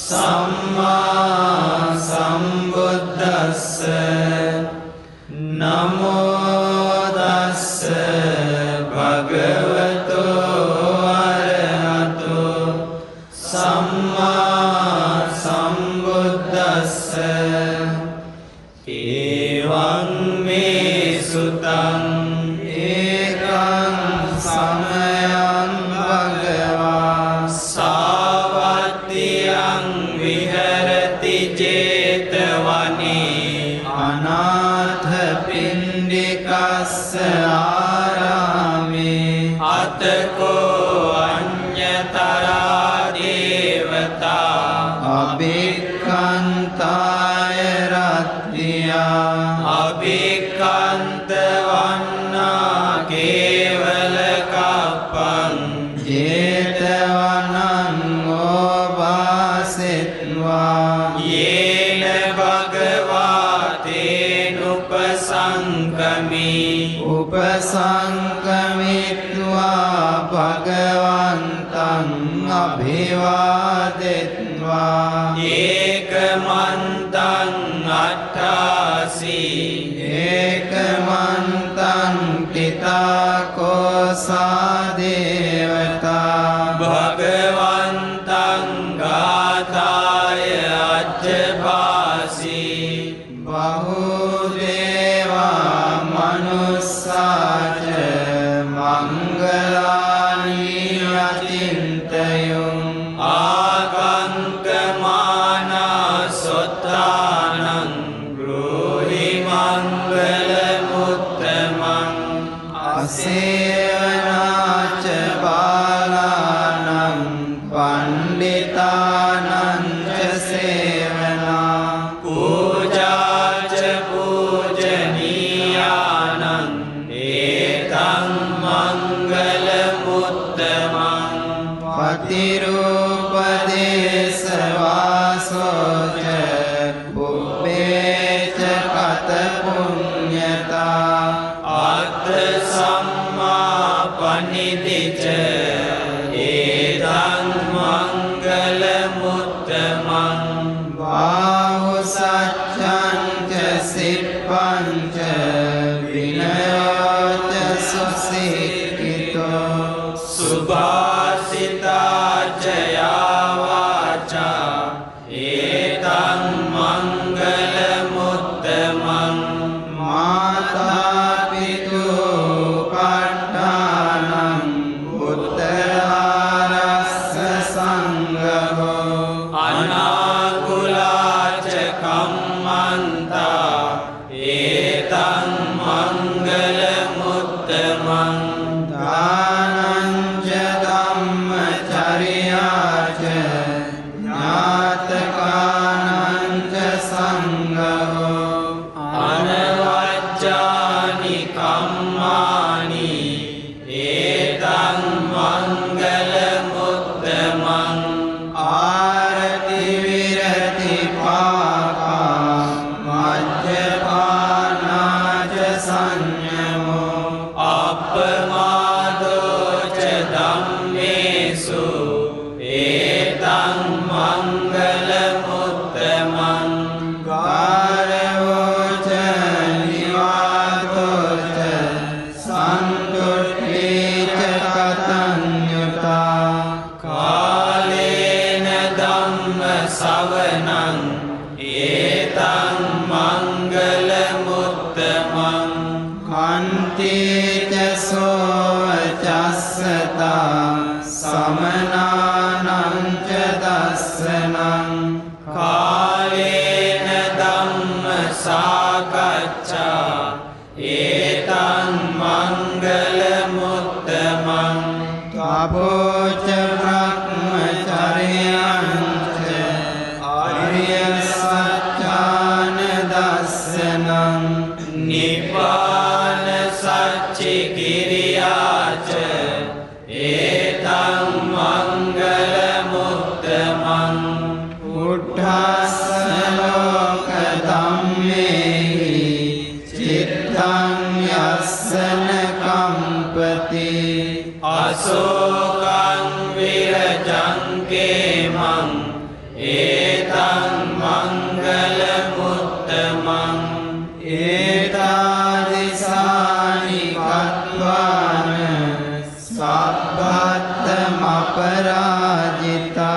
සම්මා සම්බුද්දස්ස නමෝ තස්ස භගවතු අරහතෝ සම්මා සම්බුද්දස්ස එවං මේ සුතං ඒකං සමයං භගවා සාවත්තියං විහෙරති 제තවනේ අනාථ පිණ්ඩිකස්ස ආරාමේ අතකෝ අඤ්ඤතරා දේවතා අභික්ඛන්තාය රත්තියා අභික්ඛන්ත වන්නා කේවල කප්පං 제තවනං ඕවාසෙත්වා යේන භගවාතේනුපසංකමී උපසංකමිත්වා භගවන්තං අභිවාදෙත්වා ඒකමන්තං අට්ඨාසී ඒකමන්තං තිතාකෝසා දේවතා භගවන්තං ගාථාය අජ්ජභාසී බහුදේවා මනුස්සාච මංගලානි අචින්තයුං ආකංකමානා සොත්තානං බ්‍රෝහි මංගල මුත්තමං අසේවනාච බාලානං පණ්ඩිතානං ච සේවනා පූජාච පූජනීයානං ඒතං මංගල මුත්තමං පතිරූපදේශ වාසෝච බුබ්බේච කත පුඤ්ඤතා අත්ථ සම්මා පනිදිච ඒතං මංගල මුත්තමං බාහු සච්ඡං ච සිප්පං ච විනයෝච සුසික්ඛිතෝ සුභාසිතා ච යාවාචා ඒතං මංගල මුත්තමං මාතා පිතු පට්ඨානං උත්තරාරස්ස සංඝෝ අනාකුලාච කම්මන්තා ඒතං මංගල මුත්තමං දානං ච ධම්මචර්යාච ඥාතකානං ච සංඝෝ අනවජ්ජානි කම්මානි ඒතං මංගල මුත්තමං ආරති විරති පාකා මජ්ජපානාච සංයමෝ අප්පමාදෝ ච ධම්මේසු ඒතං මංගල මුත්තමං ගාරවෝ ච නිවාතෝ ච සන්තුට්ඨී ච කතං යුතා කාලේන ධම්ම ශ්‍රවණං ඒතං මංගල මුත්තමං කන්තේ ච සෝවචස්සතා සමනානං ච දස්සනං කාලේන ධම්ම සාකච්ඡා ඒතං මංගල මුත්තමං තපෝච බ්‍රහ්මචර්යං ච ආර්ය සත්‍යාන දස්සනං නිපාන සච්චි කිරියාච ඒතං මංගල මුත්තමං උද්ධස්ස ලෝක ධම්මේහි චිත්තං යස්සන කම්පති අසෝකං විරජං කේමං एतं मङ्गलमुत्तमं एतादृशानि कत्वान सब्बत्तमपराजिता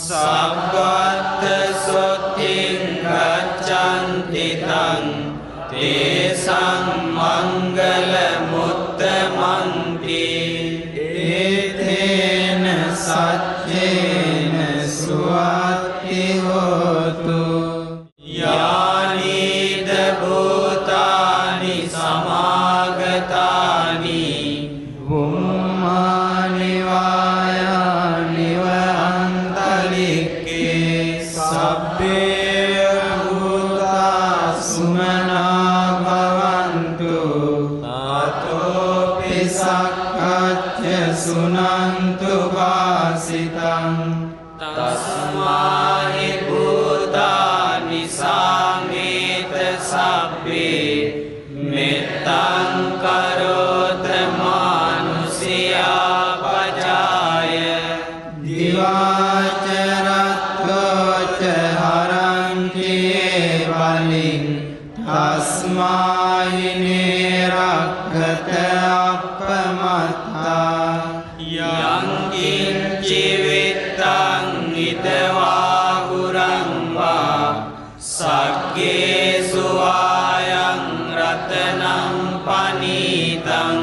सब्बत्तसुत्तिं गच्छन्ति तं तेषां मङ्गलमुत्तमन्ति एतेन सत्येन सुवत्ति होतु यानि भूतानि समागतानि भूमानि वायानि व अन्तरिक्षे सब्बे भूता सुमना भवन्तु अतोऽपि सक्कच्च सुनन्तु भासितं तस्माहि भूतानि सामेत सब्बे मित्तं करोत मानुष्या पजाय दिवाचरत्वच हरन्ति बलिं तस्माहि रक्षत अपमत्ता यं किञ्चिवित्तं इदवागुरं वा सक्केषु वायं रत्नं पनीतं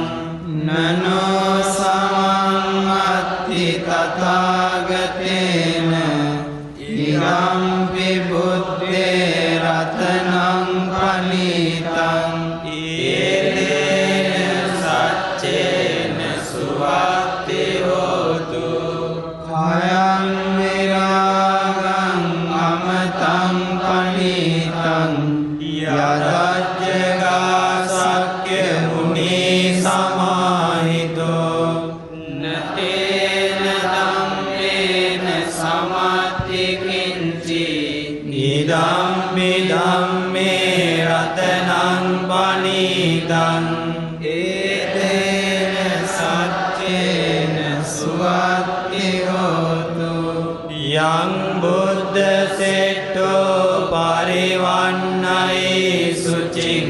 ननो सममत्ति तथागतेन इदं विबुद्धेरत्नं पनीतं एतेन सच्चेन सुवत्ति होतु अयं विरागं अमृतं पनीतं यदज्जगासक्य मुनि समाहितो न तेन धम्मेन समत्ति किञ्चित् इदं विदं मे रत्नं पनीतं एतेन सच्चेन सुवत्ति होतु यं बुद्धसेट्टो परिवन्नये शुचिं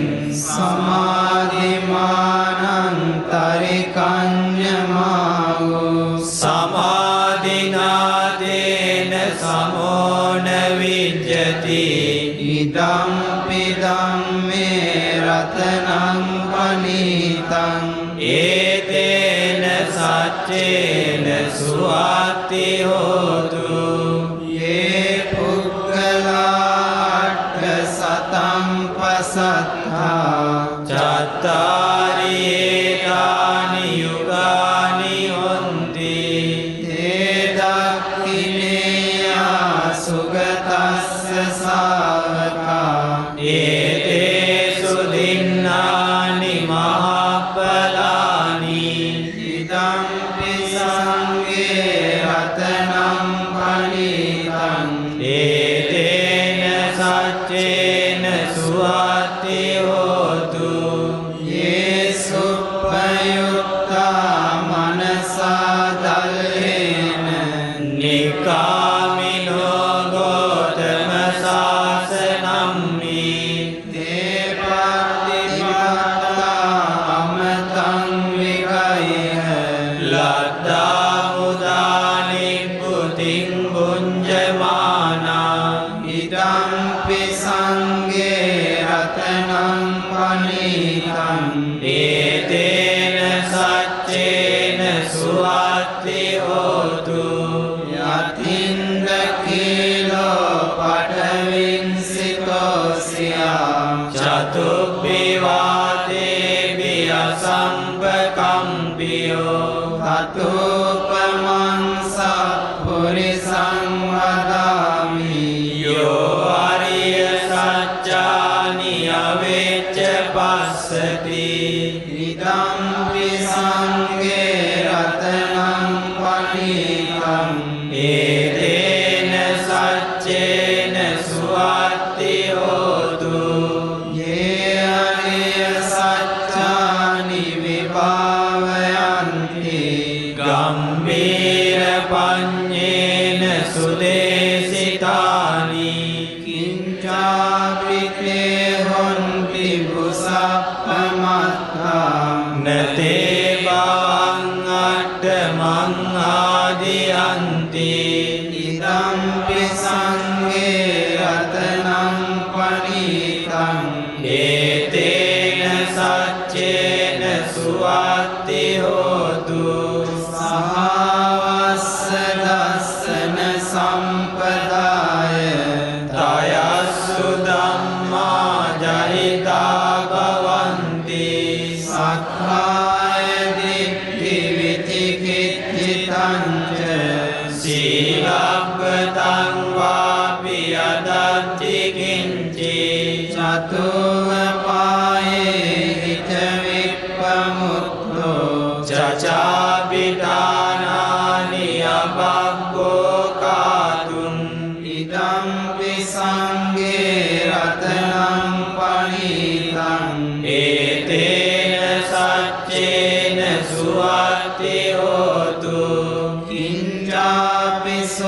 समाधिमानन्तरिकन्यमावो समाधिनादेन समो न विद्यते इदं पिदं मे रत्नं पनीतं एतेन सच्चेन सुवत्ति होतु ये पुग्गलाट्टशतं पसत्था चत्वारि एतानि युगानि हन्ति ते दक्षिणेया सुगतस्य शावका एतेषु दिन्नानि महाफलानि इदं संगे रत्नं पनीतं एतेन सच्चेन सुवत्ति होतु ये सुपयुक्ता मनसा दल्येन निकामिनो गौतमशासनं मे ते प्रतिपत्ता अमृतं विगह्य लब्धा मुदानि बुद्धिं भुञ्जमाना කිංචිතානි කිංචාපිතේ හොන්ති බුසප්පමත්තා නතේ බවං අට්ඨමං ආදියන්ති ඉදම්පි සංඝේ රතනං පනිතං ඒතේන සච්චේන සුවත්ති හෝතු සහවස්ස දස්සන සම්පදාය තයස්සු ධම්මා ජහිතා භවන්ති සක්කාය දිට්ඨි විචිකිච්ඡිතං ච සීලබ්බතං වාපි අදත්ති කිංචි චතුව පායේ හිත විප්පමුත්තෝ චචාපිතානානි අබග්ගෝ කාතුම් ඉදම්පි සංඝේ රතනං පනිතං ඒතේන සච්චේන සුවත්ති හෝතු කිංචාපිසෝ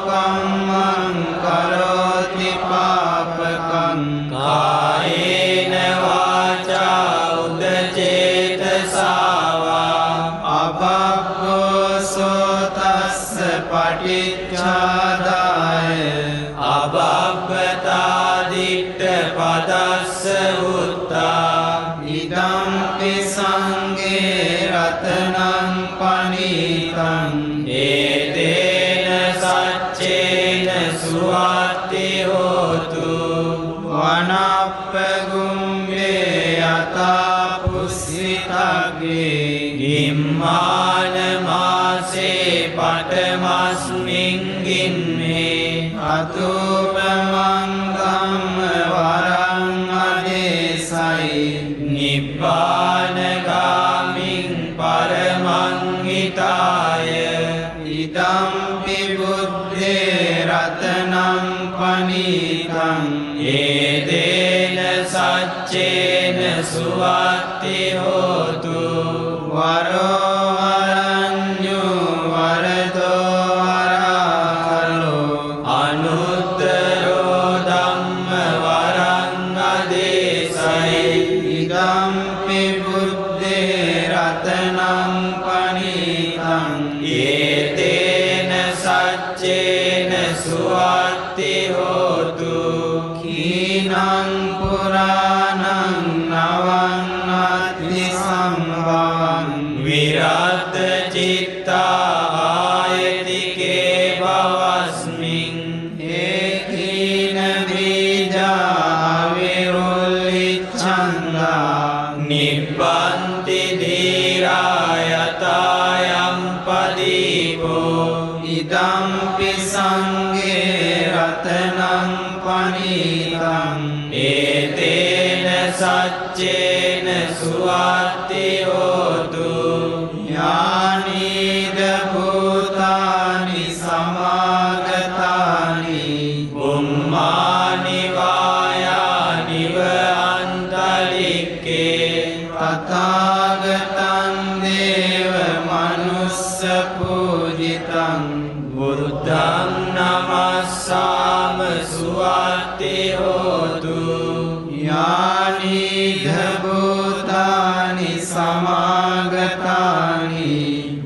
කම්මං කරෝති පාපකං කායේන වාචා උදචේතසාවා අබග්ගෝසෝ තස්ස පටිච්චාදාය අබබ්බතා දිට්ඨ පදස්ස උත්තා ඉදම්පි සංඝේ රතනං පනිතං ඒතේන සච්චේන සුවත්ති හෝතු වනප්පගුම්බේ යතා පුස්සිතග්ගේ ගිම්මාන මාසේ පඨමස්මින් ගිම්මේ අතුපමං ධම්ම වරං අදේසයි නිබ්බානගාමින් පරමං හිතාය ඉදම්පි බුද්ධේ රතනං පනිතං ඒතේන සච්චේන සුවත්ති හෝතු වරෝ වරඤ්ඤෝ වරදෝ වරාලෝ අනුත්තරෝ ධම්ම වරං අදේසයි ඉදම්පි බුද්ධේ රතනං පනිතං ඒතේන සච්චේන සුවත්ති හෝතු කීනං පුරාණං නවන්නත්ති සම්භවං විරත් චිත්තා ආයතිකේ භවස්මින් ඒකීන බීජා විරුල්ලිච්ඡන්දා නිබ්බන්ති ධීරා යතායම් පදීපෝ ඉදම්පි සංඝේ රතනං පනිතං ඒතේන සච්චේන සුවත්ති හෝතු ඥානීද භූතානි සමාගතානි බුම්මානි වායානිව අන්තලික්කේ තථාගතං දේව මනුස්ස පූජිතං බුද්ධං නමස්සාම සුවත්ති හෝතු ඥානීද භූතානි සමාගතානි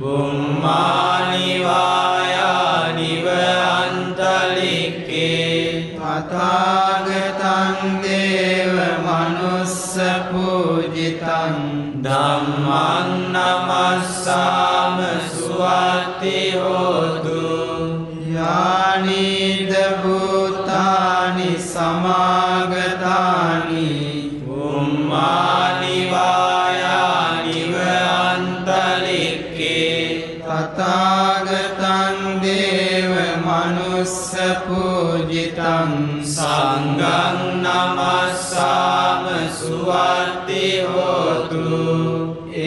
බුම්මානි වායානිව අන්තලික්කේ තථාගතං දේව මනුස්ස පූජිතං ධම්මං නමස්සාම සුවත්ති හෝතු ඥානීද භූතානි සමාගතානි බුම්මානි වායානිව අන්තලික්කේ තථාගතං දේව මනුස්ස පූජිතං සංඝං නමස්සාම සුවත්ති හෝතු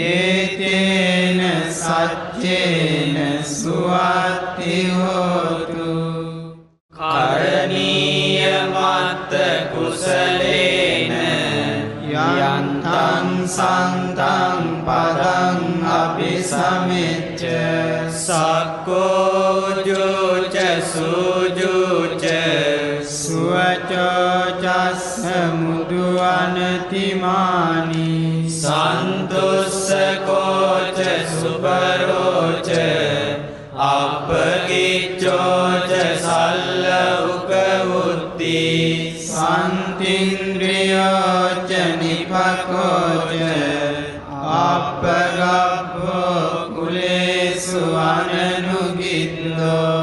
ඒතේන සච්චේන සුවත්ති හෝතු කරණීය මත්ත කුසලේන යන්තං සන්තං පදං අபிසමෙච්ච සක්කෝ ජෝච සුජෝච අනින්ද්‍රියෝච නිපකෝච අපගබ්බෝ කුලේසු අනනුගින්දෝ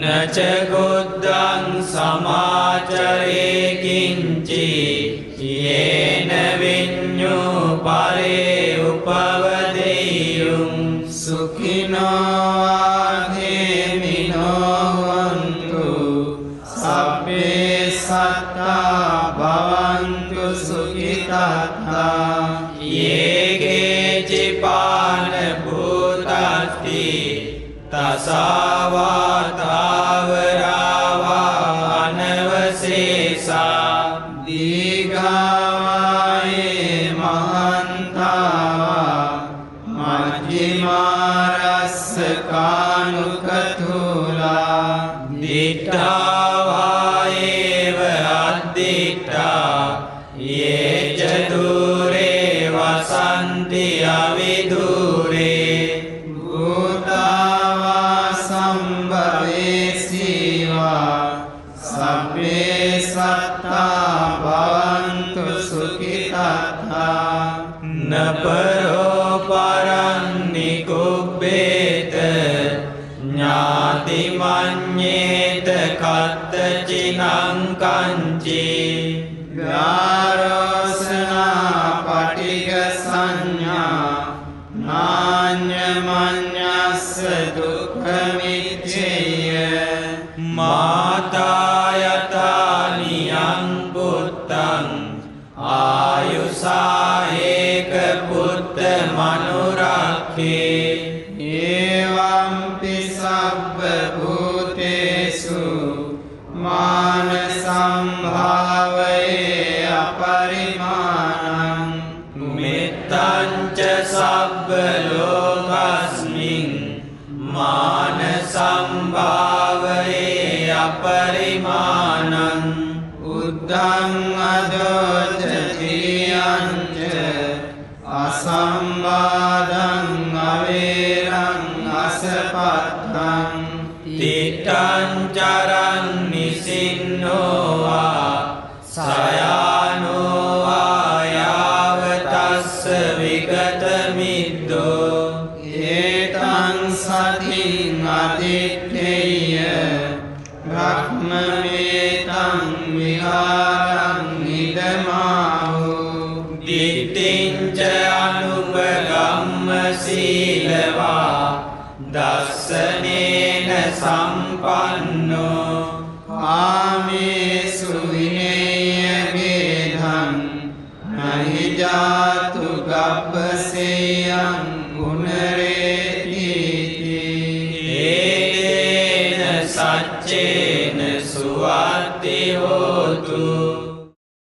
නච ගොද්දං සමාචරේ කිංචි යේන විඤ්ඤෝ පරේ උපවදෙය්‍යුං සුඛිනෝ ආධේමිනෝ වන්තු සබ්බේ සත්තා භවන්තු සුඛිතාත්තා යේගේ චිපාන භූතස්ති තසාවාතාවරාවා අනවශේෂා දීඝාවායේ මහන්තාවා මජ්ජිමාරස්ස කානුකතුලා දිට්ඨාවායේව අද්දිට්ඨා යේච දුරේ වසන්ති අවිදුරේ භූතාවා සම්භවේසීවා සබ්බේ සත්තා භවන්තු සුඛිතාත්තා නපරෝ පරං නිකුබ්බේත ඥාති මඤ්ඤේත කත්තචිනං කංචි ගාරෝසනා පටිග සංඥා නාඤ්ඤමඤ්ඤස්ස දුක්ඛමිච්ඡේය මාතායතානියං පුත්තං ආයුසා ඒක පුත්ත මනුරක්ඛේ ඒවම්පි සබ්බ භූතේසු මාන සම්භාවයේ අපරිමාණං මෙත්තං ච සබ්බ ලෝකස්මින් මාන සම්භාවයේ අපරිමාණං උද්ධං අදෝචතියං ච අසම්බාධං අවේරං අසපත්තං තිට්ඨං චරං නිසින්නෝවා සයානෝවා යාවතස්ස විගත මිද්දෝ ඒතං සතින් අදිත්තේය බ්‍රහ්මමේතං විහාරං ඉදමාහු දිට්ඨිං ච අනුපගම්ම සීලවා දස්සනේන සම්පන්නෝ ආමේසු විනේය වේධං නහි ජාතු ගබ්බසේයං පුනරේතිති ඒතේන සච්චේන සුවත්ති හෝතු